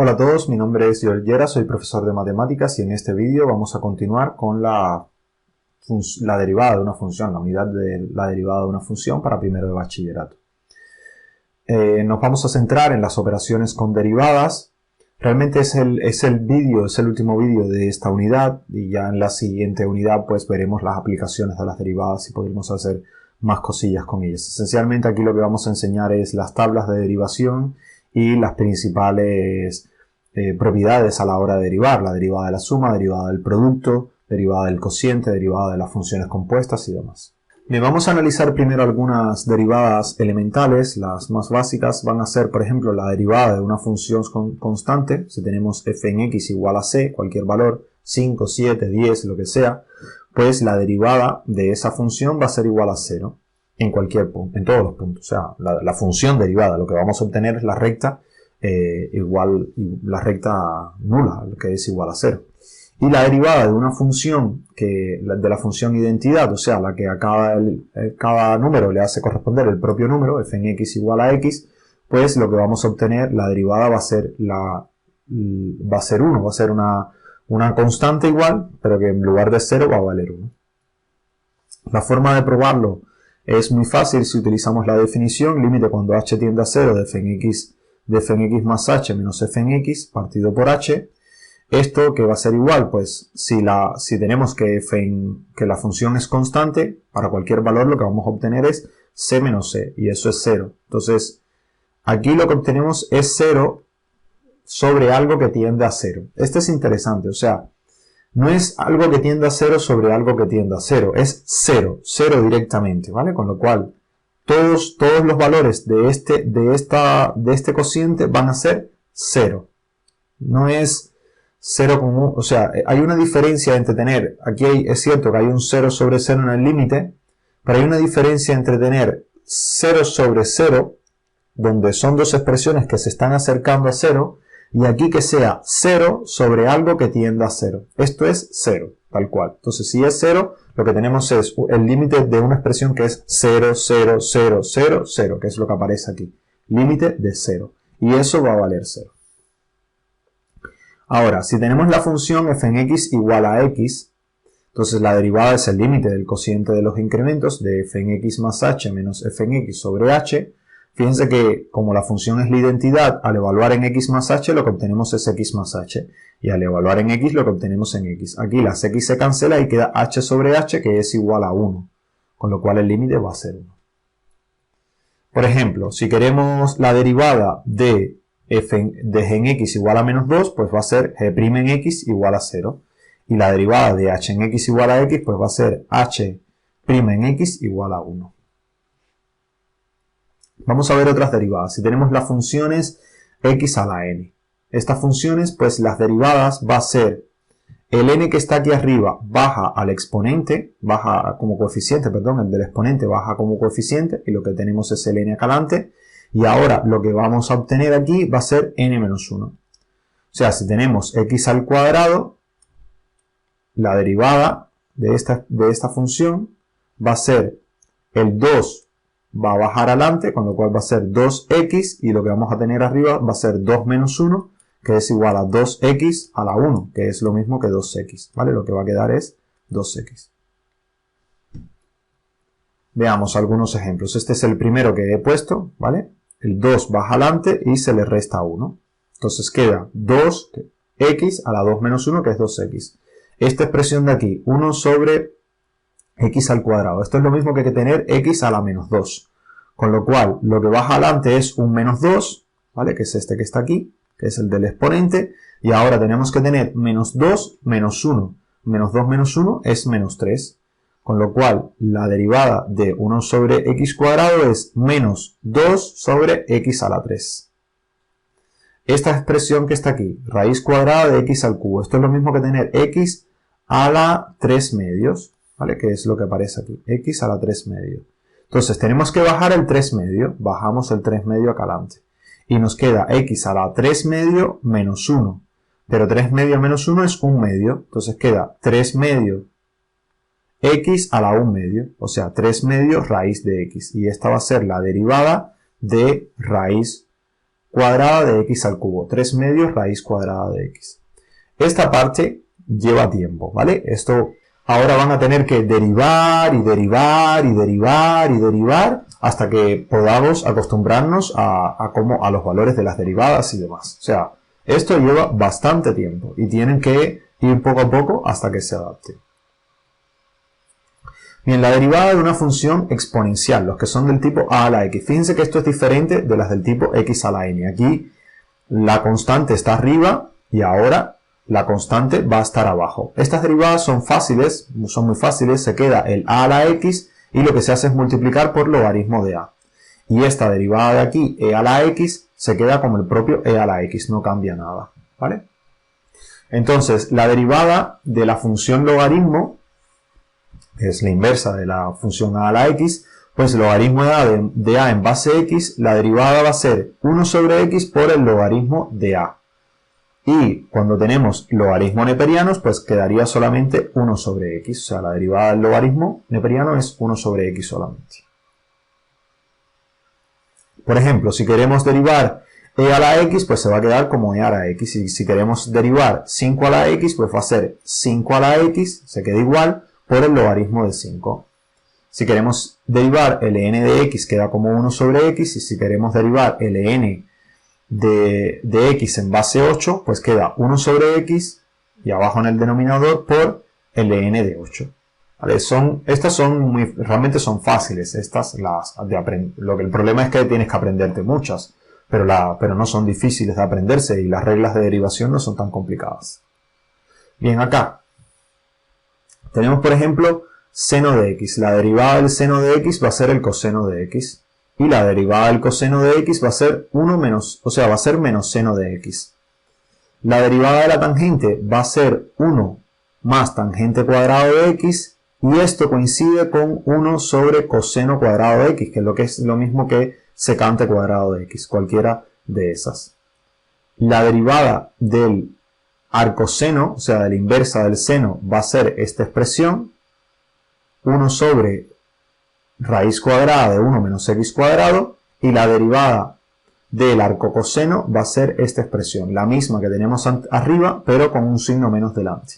Hola a todos, mi nombre es Joel Llera, soy profesor de matemáticas y en este vídeo vamos a continuar con la derivada de una función, la unidad de la derivada de una función para primero de bachillerato. Nos vamos a centrar en las operaciones con derivadas. Realmente es el último vídeo de esta unidad y ya en la siguiente unidad pues veremos las aplicaciones de las derivadas y podremos hacer más cosillas con ellas. Esencialmente aquí lo que vamos a enseñar es las tablas de derivación y las principales propiedades a la hora de derivar, la derivada de la suma, derivada del producto, derivada del cociente, derivada de las funciones compuestas y demás. Bien, vamos a analizar primero algunas derivadas elementales. Las más básicas van a ser, por ejemplo, la derivada de una función constante. Si tenemos f en x igual a c, cualquier valor, 5, 7, 10, lo que sea, pues la derivada de esa función va a ser igual a 0 en cualquier punto, en todos los puntos. O sea, la función derivada, lo que vamos a obtener es la recta la recta nula, que es igual a 0. Y la derivada de una función, de la función identidad, o sea, la que a cada número le hace corresponder el propio número, f en x igual a x, pues lo que vamos a obtener, la derivada va a ser 1, va a ser una constante igual, pero que en lugar de 0 va a valer 1. La forma de probarlo es muy fácil si utilizamos la definición, límite cuando h tiende a 0 de f en x más h menos f en x partido por h. Esto que va a ser igual, pues si tenemos que la función es constante, para cualquier valor lo que vamos a obtener es c menos c, y eso es 0. Entonces, aquí lo que obtenemos es 0 sobre algo que tiende a 0. Este es interesante, o sea, no es algo que tiende a 0 sobre algo que tiende a 0, es 0 directamente, ¿vale? Con lo cual, todos los valores de este cociente van a ser 0. No es 0 con 1, o sea, hay una diferencia entre tener, aquí es cierto que hay un 0 sobre 0 en el límite, pero hay una diferencia entre tener 0 sobre 0, donde son dos expresiones que se están acercando a 0, y aquí que sea 0 sobre algo que tienda a 0. Esto es 0, tal cual. Entonces, si es 0, lo que tenemos es el límite de una expresión que es 0, 0, 0, 0, 0, que es lo que aparece aquí. Límite de 0. Y eso va a valer 0. Ahora, si tenemos la función f en x igual a x, entonces la derivada es el límite del cociente de los incrementos de f en x más h menos f en x sobre h. Fíjense que como la función es la identidad, al evaluar en x más h lo que obtenemos es x más h. Y al evaluar en x lo que obtenemos en x. Aquí las x se cancela y queda h sobre h que es igual a 1. Con lo cual el límite va a ser 1. Por ejemplo, si queremos la derivada de g en x igual a menos 2, pues va a ser g' en x igual a 0. Y la derivada de h en x igual a x, pues va a ser h' en x igual a 1. Vamos a ver otras derivadas. Si tenemos las funciones x a la n. Estas funciones, pues las derivadas va a ser el n que está aquí arriba baja al exponente, baja como coeficiente, perdón, el del exponente baja como coeficiente, y lo que tenemos es el n acá adelante. Y ahora lo que vamos a obtener aquí va a ser n menos 1. O sea, si tenemos x al cuadrado, la derivada de esta función va a ser el 2 va a bajar adelante, con lo cual va a ser 2x, y lo que vamos a tener arriba va a ser 2 menos 1, que es igual a 2x a la 1, que es lo mismo que 2x, ¿vale? Lo que va a quedar es 2x. Veamos algunos ejemplos. Este es el primero que he puesto, ¿vale? El 2 baja adelante y se le resta 1. Entonces queda 2x a la 2 menos 1, que es 2x. Esta expresión de aquí, 1 sobre x al cuadrado. Esto es lo mismo que hay que tener x a la menos 2. Con lo cual, lo que baja adelante es un menos 2, ¿vale? Que es este que está aquí, que es el del exponente. Y ahora tenemos que tener menos 2 menos 1. Menos 2 menos 1 es menos 3. Con lo cual, la derivada de 1 sobre x cuadrado es menos 2 sobre x a la 3. Esta expresión que está aquí, raíz cuadrada de x al cubo. Esto es lo mismo que tener x a la 3 medios, ¿vale? Que es lo que aparece aquí, x a la 3 medios. Entonces, tenemos que bajar el 3 medio. Bajamos el 3 medio acá adelante. Y nos queda x a la 3 medio menos 1. Pero 3 medio menos 1 es 1 medio. Entonces queda 3 medio x a la 1 medio, o sea, 3 medios raíz de x. Y esta va a ser la derivada de raíz cuadrada de x al cubo. 3 medios raíz cuadrada de x. Esta parte lleva tiempo, ¿vale? Esto ahora van a tener que derivar y derivar y derivar y derivar hasta que podamos acostumbrarnos a los valores de las derivadas y demás. O sea, esto lleva bastante tiempo y tienen que ir poco a poco hasta que se adapte. Bien, la derivada de una función exponencial, los que son del tipo a la x. Fíjense que esto es diferente de las del tipo x a la n. Aquí la constante está arriba y ahora la constante va a estar abajo. Estas derivadas son fáciles, son muy fáciles, se queda el a la x y lo que se hace es multiplicar por logaritmo de a. Y esta derivada de aquí, e a la x, se queda como el propio e a la x, no cambia nada, ¿vale? Entonces, la derivada de la función logaritmo, que es la inversa de la función a la x, pues el logaritmo de a en base x, la derivada va a ser 1 sobre x por el logaritmo de a. Y cuando tenemos logaritmos neperianos, pues quedaría solamente 1 sobre x. O sea, la derivada del logaritmo neperiano es 1 sobre x solamente. Por ejemplo, si queremos derivar e a la x, pues se va a quedar como e a la x. Y si queremos derivar 5 a la x, pues va a ser 5 a la x, se queda igual, por el logaritmo de 5. Si queremos derivar ln de x, queda como 1 sobre x. Y si queremos derivar ln de x en base 8, pues queda 1 sobre x y abajo en el denominador por ln de 8. ¿Vale? Estas realmente son fáciles, estas las de aprender. El problema es que tienes que aprenderte muchas, pero no son difíciles de aprenderse y las reglas de derivación no son tan complicadas. Bien, acá tenemos, por ejemplo, seno de x. La derivada del seno de x va a ser el coseno de x. Y la derivada del coseno de x va a ser va a ser menos seno de x. La derivada de la tangente va a ser 1 más tangente cuadrado de x, y esto coincide con 1 sobre coseno cuadrado de x, que es lo mismo que secante cuadrado de x, cualquiera de esas. La derivada del arcoseno, o sea, de la inversa del seno, va a ser esta expresión, 1 sobre raíz cuadrada de 1 menos x cuadrado, y la derivada del arcocoseno va a ser esta expresión, la misma que tenemos arriba, pero con un signo menos delante.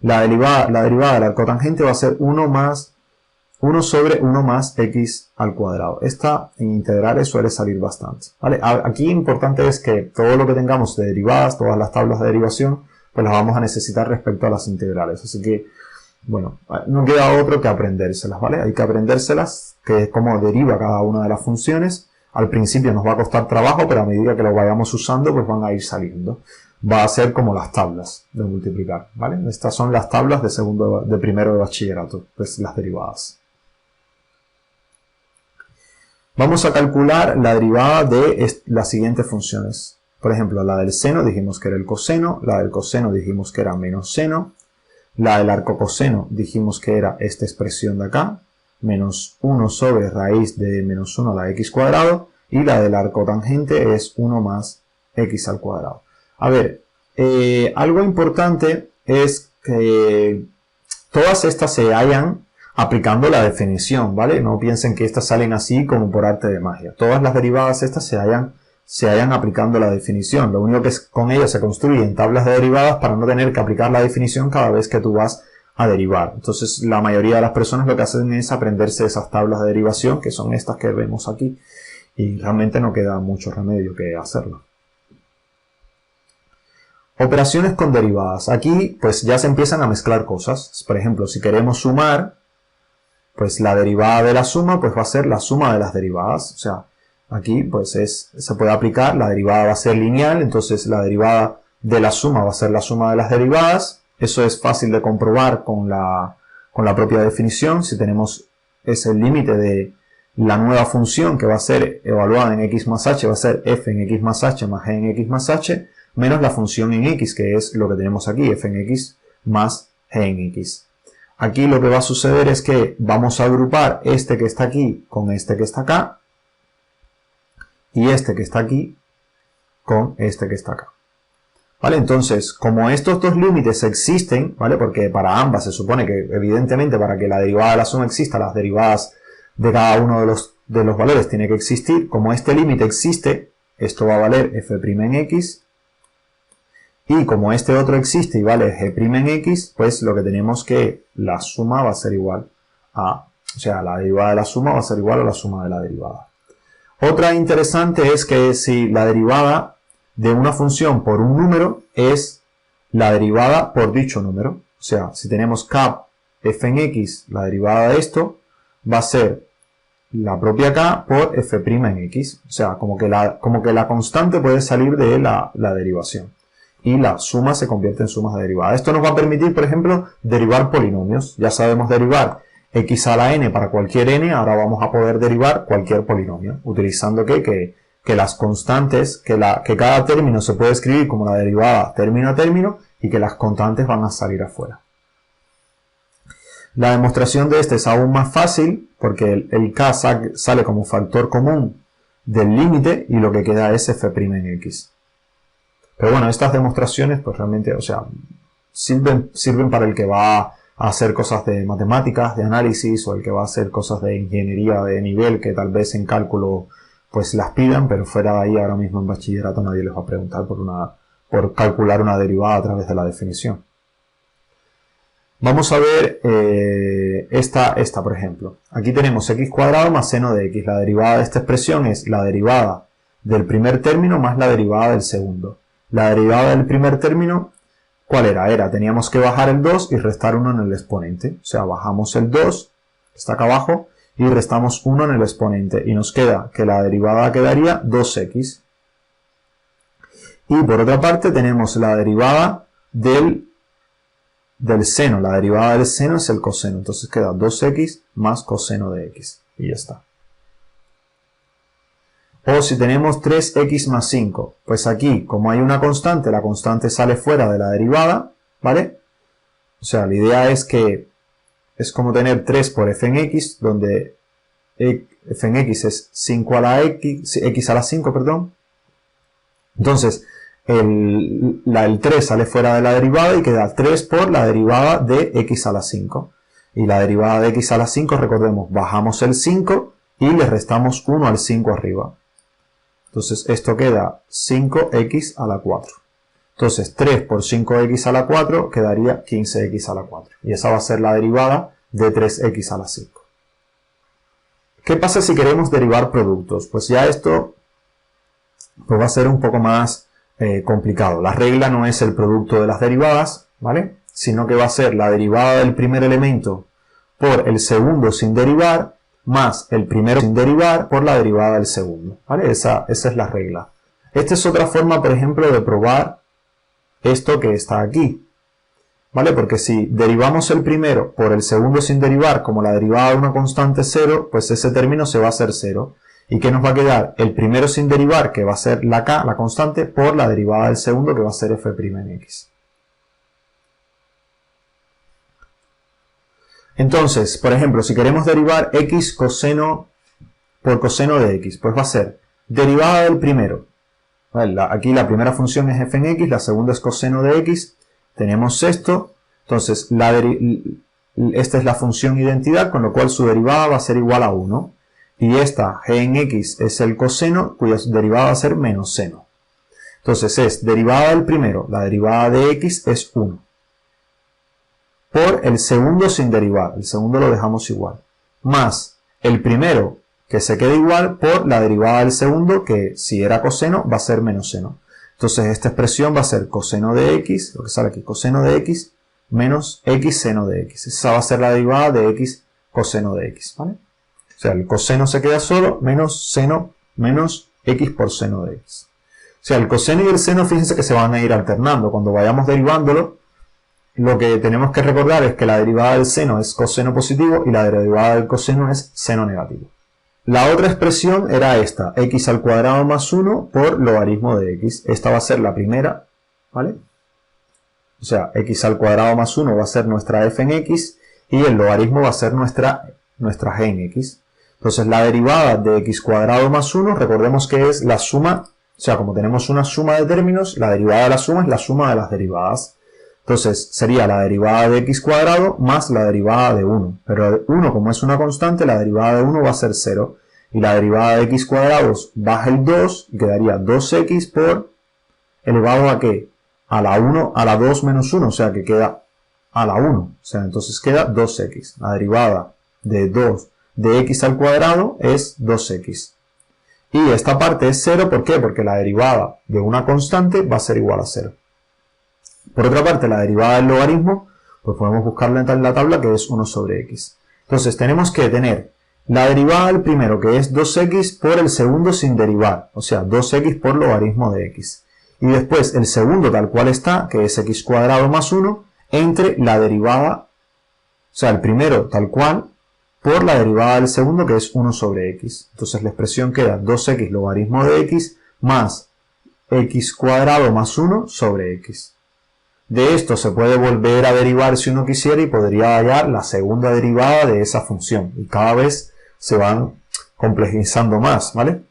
La derivada del arcotangente va a ser 1 sobre 1 más x al cuadrado. Esta en integrales suele salir bastante, ¿vale? Aquí importante es que todo lo que tengamos de derivadas, todas las tablas de derivación, pues las vamos a necesitar respecto a las integrales. Así que, bueno, no queda otro que aprendérselas, ¿vale? Hay que aprendérselas, que es cómo deriva cada una de las funciones. Al principio nos va a costar trabajo, pero a medida que lo vayamos usando, pues van a ir saliendo. Va a ser como las tablas de multiplicar, ¿vale? Estas son las tablas de primero de bachillerato, pues las derivadas. Vamos a calcular la derivada de las siguientes funciones. Por ejemplo, la del seno dijimos que era el coseno, la del coseno dijimos que era menos seno, la del arcocoseno dijimos que era esta expresión de acá, menos 1 sobre raíz de menos 1 a la x cuadrado, y la del arcotangente es 1 más x al cuadrado. A ver, algo importante es que todas estas se hallan aplicando la definición, ¿vale? No piensen que estas salen así como por arte de magia. Todas las derivadas estas se hallan aplicando la definición. Lo único que es con ellas se construyen tablas de derivadas para no tener que aplicar la definición cada vez que tú vas a derivar. Entonces la mayoría de las personas lo que hacen es aprenderse esas tablas de derivación, que son estas que vemos aquí, y realmente no queda mucho remedio que hacerlo. Operaciones con derivadas. Aquí pues ya se empiezan a mezclar cosas. Por ejemplo, si queremos sumar, pues la derivada de la suma pues va a ser la suma de las derivadas. O sea, aquí pues se puede aplicar, la derivada va a ser lineal, entonces la derivada de la suma va a ser la suma de las derivadas. Eso es fácil de comprobar con la propia definición. Si tenemos ese límite de la nueva función que va a ser evaluada en x más h, va a ser f en x más h más g en x más h, menos la función en x, que es lo que tenemos aquí, f en x más g en x. Aquí lo que va a suceder es que vamos a agrupar este que está aquí con este que está acá, y este que está aquí con este que está acá. ¿Vale? Entonces, como estos dos límites existen, ¿vale? Porque para ambas se supone que, evidentemente, para que la derivada de la suma exista, las derivadas de cada uno de los valores tiene que existir. Como este límite existe, esto va a valer f' en x, y como este otro existe y vale g' en x, pues lo que tenemos que la suma va a ser igual a, o sea, la derivada de la suma va a ser igual a la suma de la derivada. Otra interesante es que si la derivada de una función por un número es la derivada por dicho número, o sea, si tenemos k f en x, la derivada de esto va a ser la propia k por f' en x, o sea, como que la constante puede salir de la derivación y la suma se convierte en sumas de derivada. Esto nos va a permitir, por ejemplo, derivar polinomios. Ya sabemos derivar x a la n para cualquier n, ahora vamos a poder derivar cualquier polinomio, utilizando que las constantes, que cada término se puede escribir como la derivada término a término y que las constantes van a salir afuera. La demostración de este es aún más fácil porque el k sale como factor común del límite y lo que queda es f' en x. Pero bueno, estas demostraciones pues realmente, o sea, sirven para el que va a hacer cosas de matemáticas, de análisis, o el que va a hacer cosas de ingeniería de nivel que tal vez en cálculo pues las pidan, pero fuera de ahí ahora mismo en bachillerato nadie les va a preguntar por calcular una derivada a través de la definición. Vamos a ver esta, por ejemplo. Aquí tenemos x cuadrado más seno de x. La derivada de esta expresión es la derivada del primer término más la derivada del segundo. La derivada del primer término, ¿cuál era? Teníamos que bajar el 2 y restar 1 en el exponente. O sea, bajamos el 2, que está acá abajo, y restamos 1 en el exponente. Y nos queda que la derivada quedaría 2x. Y por otra parte tenemos la derivada del seno. La derivada del seno es el coseno. Entonces queda 2x más coseno de x. Y ya está. O si tenemos 3x más 5, pues aquí, como hay una constante, la constante sale fuera de la derivada, ¿vale? O sea, la idea es que es como tener 3 por f en x, donde f en x es 5 a la x a la 5, perdón. Entonces, el 3 sale fuera de la derivada y queda 3 por la derivada de x a la 5. Y la derivada de x a la 5, recordemos, bajamos el 5 y le restamos 1 al 5 arriba. Entonces esto queda 5x a la 4. Entonces 3 por 5x a la 4 quedaría 15x a la 4. Y esa va a ser la derivada de 3x a la 5. ¿Qué pasa si queremos derivar productos? Pues ya esto pues va a ser un poco más complicado. La regla no es el producto de las derivadas, ¿vale? Sino que va a ser la derivada del primer elemento por el segundo sin derivar, más el primero sin derivar por la derivada del segundo, ¿vale? Esa es la regla. Esta es otra forma, por ejemplo, de probar esto que está aquí, ¿vale? Porque si derivamos el primero por el segundo sin derivar como la derivada de una constante 0, pues ese término se va a hacer 0. ¿Y qué nos va a quedar? El primero sin derivar, que va a ser la k, la constante, por la derivada del segundo, que va a ser f' en x. Entonces, por ejemplo, si queremos derivar x coseno por coseno de x, pues va a ser derivada del primero. ¿Vale? Aquí la primera función es f en x, la segunda es coseno de x. Tenemos esto. Entonces, esta es la función identidad, con lo cual su derivada va a ser igual a 1. Y esta g en x es el coseno, cuya derivada va a ser menos seno. Entonces es derivada del primero, la derivada de x es 1. Por el segundo sin derivar, el segundo lo dejamos igual, más el primero que se queda igual por la derivada del segundo, que si era coseno va a ser menos seno. Entonces esta expresión va a ser coseno de x, lo que sale aquí, coseno de x menos x seno de x. Esa va a ser la derivada de x coseno de x, ¿vale? O sea, el coseno se queda solo, menos seno menos x por seno de x. O sea, el coseno y el seno, fíjense que se van a ir alternando. Cuando vayamos derivándolo, lo que tenemos que recordar es que la derivada del seno es coseno positivo y la derivada del coseno es seno negativo. La otra expresión era esta, x al cuadrado más 1 por logaritmo de x. Esta va a ser la primera, ¿vale? O sea, x al cuadrado más 1 va a ser nuestra f en x y el logaritmo va a ser nuestra g en x. Entonces la derivada de x cuadrado más 1, recordemos que es la suma, o sea, como tenemos una suma de términos, la derivada de la suma es la suma de las derivadas. Entonces sería la derivada de x cuadrado más la derivada de 1. Pero 1, como es una constante, la derivada de 1 va a ser 0. y la derivada de x cuadrados baja el 2 y quedaría 2x por elevado a ¿qué? A la 1, a la 2 menos 1, o sea que queda a la 1, o sea, entonces queda 2x. La derivada de 2 de x al cuadrado es 2x. Y esta parte es 0, ¿por qué? Porque la derivada de una constante va a ser igual a 0. Por otra parte, la derivada del logaritmo, pues podemos buscarla en la tabla, que es 1 sobre x. Entonces tenemos que tener la derivada del primero, que es 2x por el segundo sin derivar, o sea, 2x por logaritmo de x. Y después el segundo tal cual está, que es x cuadrado más 1, entre la derivada, o sea, el primero tal cual, por la derivada del segundo, que es 1 sobre x. Entonces la expresión queda 2x logaritmo de x más x cuadrado más 1 sobre x. De esto se puede volver a derivar si uno quisiera y podría hallar la segunda derivada de esa función. Y cada vez se van complejizando más, ¿vale?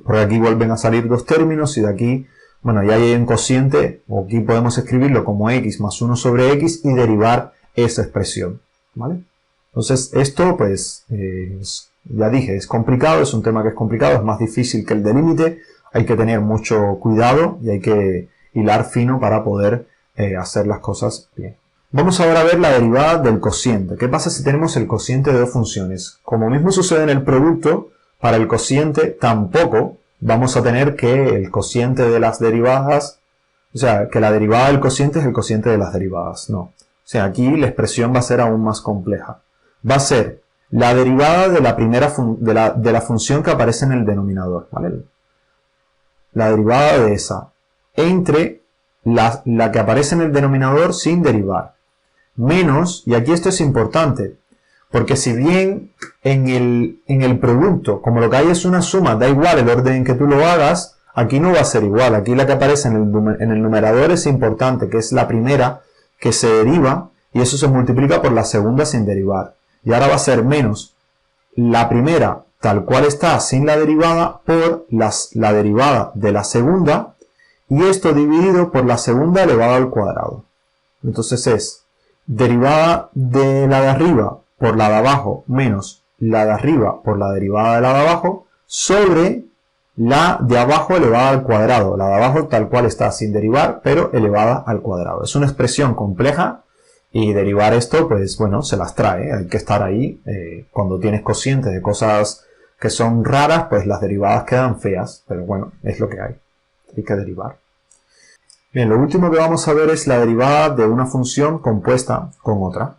Porque aquí vuelven a salir dos términos y de aquí, bueno, ya hay un cociente, o aquí podemos escribirlo como x más 1 sobre x y derivar esa expresión, ¿vale? Entonces esto, pues, ya dije, es complicado, es un tema que es complicado, es más difícil que el de límite, hay que tener mucho cuidado y hay que hilar fino para poder hacer las cosas bien. Vamos ahora a ver la derivada del cociente. ¿Qué pasa si tenemos el cociente de dos funciones? Como mismo sucede en el producto, para el cociente tampoco vamos a tener que el cociente de las derivadas, o sea, que la derivada del cociente es el cociente de las derivadas. No. O sea, aquí la expresión va a ser aún más compleja. Va a ser la derivada de la primera de la función que aparece en el denominador, ¿vale? La derivada de esa entre la que aparece en el denominador sin derivar. Menos, y aquí esto es importante, porque si bien en el producto, como lo que hay es una suma, da igual el orden en que tú lo hagas, aquí no va a ser igual. Aquí la que aparece en el numerador es importante, que es la primera que se deriva, y eso se multiplica por la segunda sin derivar. Y ahora va a ser menos la primera tal cual está sin la derivada por la derivada de la segunda, y esto dividido por la segunda elevado al cuadrado. Entonces es derivada de la de arriba por la de abajo menos la de arriba por la derivada de la de abajo sobre la de abajo elevada al cuadrado. La de abajo tal cual está sin derivar, pero elevada al cuadrado. Es una expresión compleja y derivar esto, pues bueno, se las trae. Hay que estar ahí. Cuando tienes cocientes de cosas que son raras, pues las derivadas quedan feas, pero bueno, es lo que hay. Hay que derivar. Bien, lo último que vamos a ver es la derivada de una función compuesta con otra.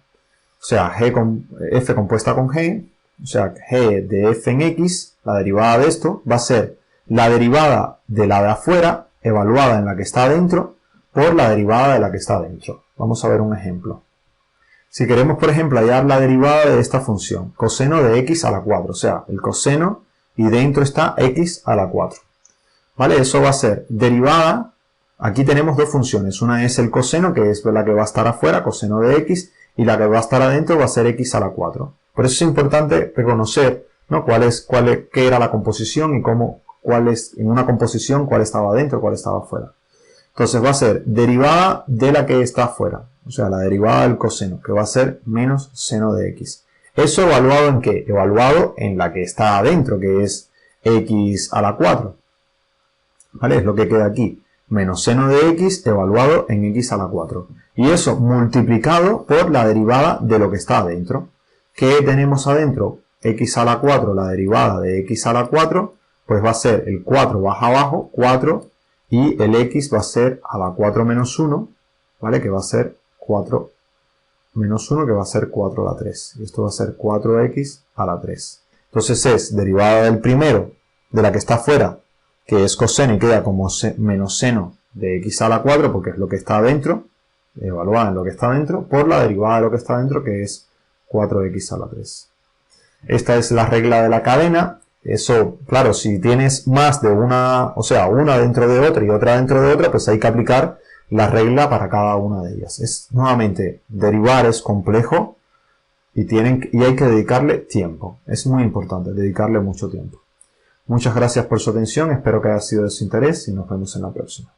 O sea, f compuesta con g, o sea, g de f en x, la derivada de esto va a ser la derivada de la de afuera, evaluada en la que está adentro, por la derivada de la que está adentro. Vamos a ver un ejemplo. Si queremos, por ejemplo, hallar la derivada de esta función, coseno de x a la 4, o sea, el coseno y dentro está x a la 4. ¿Vale? Eso va a ser derivada. Aquí tenemos dos funciones, una es el coseno, que es la que va a estar afuera, coseno de x, y la que va a estar adentro va a ser x a la 4. Por eso es importante reconocer, ¿no? qué era la composición y en una composición cuál estaba adentro, cuál estaba afuera. Entonces va a ser derivada de la que está afuera, o sea, la derivada del coseno, que va a ser menos seno de x. ¿Eso evaluado en qué? Evaluado en la que está adentro, que es x a la 4. ¿Vale? Es lo que queda aquí. Menos seno de x evaluado en x a la 4. Y eso multiplicado por la derivada de lo que está adentro. ¿Qué tenemos adentro? X a la 4, la derivada de x a la 4, pues va a ser el 4 baja abajo, 4, y el x va a ser a la 4 menos 1, ¿vale? Que va a ser 4 menos 1, que va a ser 4 a la 3. Y esto va a ser 4x a la 3. Entonces es derivada del primero, de la que está afuera, que es coseno y queda como menos seno de x a la 4, porque es lo que está adentro, evaluada en lo que está adentro, por la derivada de lo que está adentro, que es 4x a la 3. Esta es la regla de la cadena. Eso, claro, si tienes más de una, o sea, una dentro de otra y otra dentro de otra, pues hay que aplicar la regla para cada una de ellas. Nuevamente, derivar es complejo y hay que dedicarle tiempo. Es muy importante dedicarle mucho tiempo. Muchas gracias por su atención, espero que haya sido de su interés y nos vemos en la próxima.